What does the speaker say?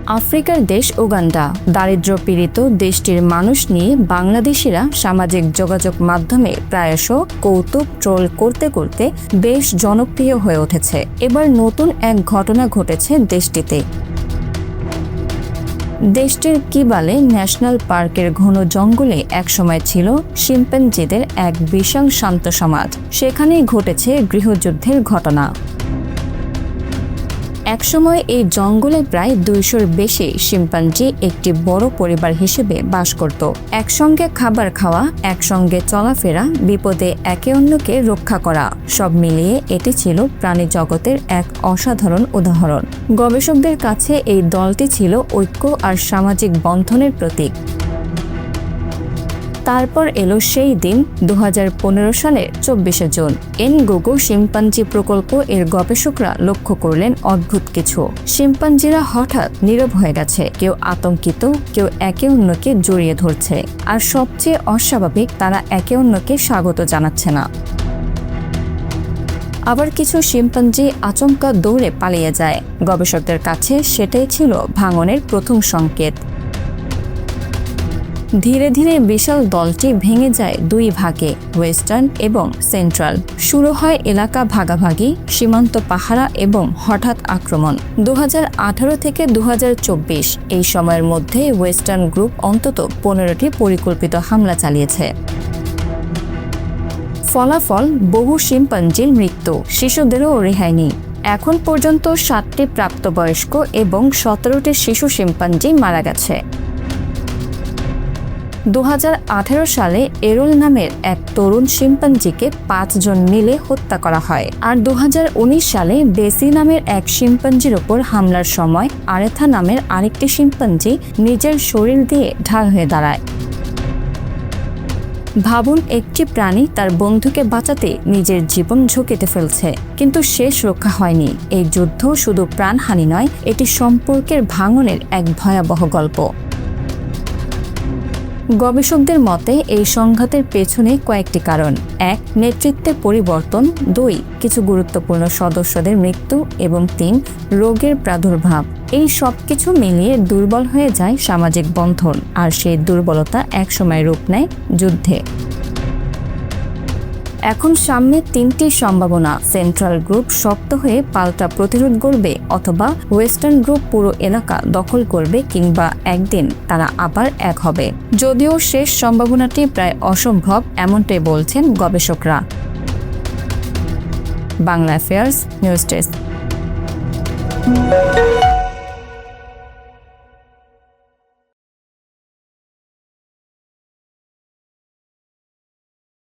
আফ্রিকার দেশ উগান্ডা দারিদ্র্যপীড়িত দেশটির মানুষ নিয়ে বাংলাদেশিরা সামাজিক যোগাযোগ মাধ্যমে প্রায়শ কৌতুক ট্রোল করতে করতে বেশ জনপ্রিয় হয়ে উঠেছে। এবার নতুন এক ঘটনা ঘটেছে দেশটিতে। দেশটির কিবালে ন্যাশনাল পার্কের ঘন জঙ্গলে একসময় ছিল শিম্পাঞ্জিদের এক বিশাল শান্ত সমাজ। সেখানেই ঘটেছে গৃহযুদ্ধের ঘটনা। একসময় এই জঙ্গলে প্রায় 200-র বেশি শিম্পাঞ্জি একটি বড় পরিবার হিসেবে বাস করত। একসঙ্গে খাবার খাওয়া, একসঙ্গে চলাফেরা, বিপদে একে অন্যকে রক্ষা করা, সব মিলিয়ে এটি ছিল প্রাণী জগতের এক অসাধারণ উদাহরণ। গবেষকদের কাছে এই দলটি ছিল ঐক্য আর সামাজিক বন্ধনের প্রতীক। তারপর এলো সেই দিন 2015 সালের 24শে জুন। এনগোগো শিম্পাঞ্জি প্রকল্প এর গবেষকরা লক্ষ্য করলেন অদ্ভুত কিছু। শিম্পাঞ্জিরা হঠাৎ নীরব হয়ে গেছে, কেউ আতঙ্কিত, কেউ একে অন্যকে জড়িয়ে ধরছে, আর সবচেয়ে অস্বাভাবিক, তারা একে অন্যকে স্বাগত জানাচ্ছে না। আবার কিছু শিম্পাঞ্জি আচমকা দৌড়ে পালিয়ে যায়। গবেষকদের কাছে সেটাই ছিল ভাঙনের প্রথম সংকেত। ধীরে ধীরে বিশাল দলটি ভেঙে যায় দুই ভাগে, ওয়েস্টার্ন এবং সেন্ট্রাল। শুরু হয় এলাকা ভাগাভাগি, সীমান্ত পাহারা এবং হঠাৎ আক্রমণ। 2018 থেকে 2024 এই সময়ের মধ্যে ওয়েস্টার্ন গ্রুপ অন্তত 15টি পরিকল্পিত হামলা চালিয়েছে। ফলাফল, বহু শিম্পাঞ্জির মৃত্যু, শিশুদেরও রেহাই নেই। এখন পর্যন্ত 7টি প্রাপ্তবয়স্ক এবং 17টি শিশু শিম্পাঞ্জি মারা গেছে। 2018 সালে এরোল নামের এক তরুণ শিম্পাঞ্জিকে 5 জন মিলে হত্যা করা হয়। আর 2019 সালে বেসি নামের এক শিম্পাঞ্জির ওপর হামলার সময় আরেথা নামের আরেকটি শিম্পাঞ্জি নিজের শরীর দিয়ে ঢাল হয়ে দাঁড়ায়। ভাবুন, একটি প্রাণী তার বন্ধুকে বাঁচাতে নিজের জীবন ঝুঁকিতে ফেলছে, কিন্তু শেষ রক্ষা হয়নি। এই যুদ্ধ শুধু প্রাণহানি নয়, এটি সম্পর্কের ভাঙনের এক ভয়াবহ গল্প। গবেষকদের মতে এই সংঘাতের পেছনে কয়েকটি কারণ। 1. নেতৃত্বের পরিবর্তন, 2. কিছু গুরুত্বপূর্ণ সদস্যদের মৃত্যু এবং 3. রোগের প্রাদুর্ভাব। এই সব কিছু মিলিয়ে দুর্বল হয়ে যায় সামাজিক বন্ধন, আর সেই দুর্বলতা একসময় রূপ নেয় যুদ্ধে। এখন সামনে 3টি সম্ভাবনা। সেন্ট্রাল গ্রুপ শক্ত হয়ে পাল্টা প্রতিরোধ গড়বে, অথবা ওয়েস্টার্ন গ্রুপ পুরো এলাকা দখল করবে, কিংবা একদিন তারা আবার এক হবে। যদিও শেষ সম্ভাবনাটি প্রায় অসম্ভব, এমনটাই বলছেন গবেষকরা। Bangla affairs news desk.